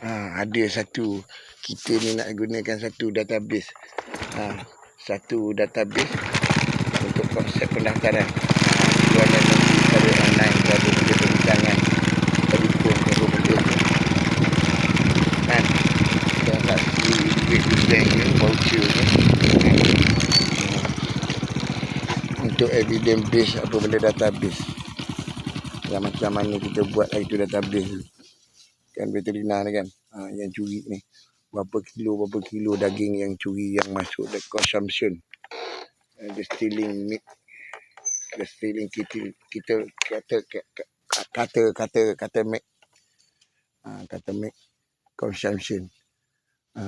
Ada satu, kita ni nak gunakan satu database. Satu database untuk konsep pendaftaran. Itu ada nanti pada online, ada perbincangan, telefon, apa benda tu. Kan? Yang tak duit tu bank ni, voucher ni. Untuk evidence base, apa benda database. Yang macam mana kita buat lah itu database tu. Kan veterina ni kan, yang curi ni. Berapa kilo daging yang curi, yang masuk the consumption. The stealing meat. The stealing kita kata make. Kata make consumption.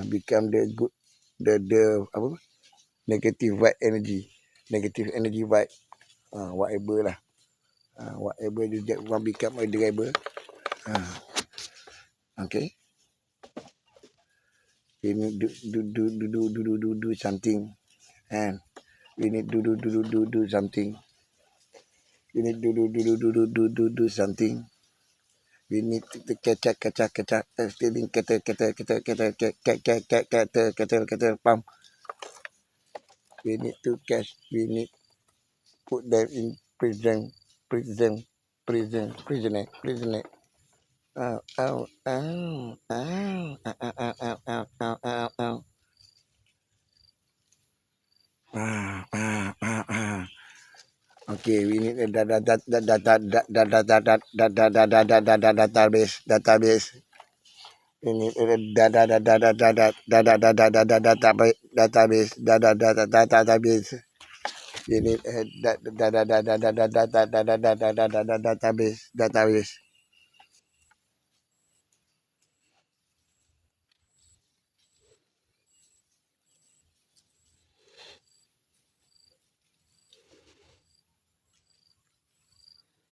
Become the good, the apa? Negative vibe energy. Negative energy vibe. Whatever lah. Whatever that one become a driver. Okay. We need do something, and we need do something. We need do something. We need to catch stealing kata pump. We need to catch. We need put them in prisoner. Okay, we need a database. We need a database. We need a database.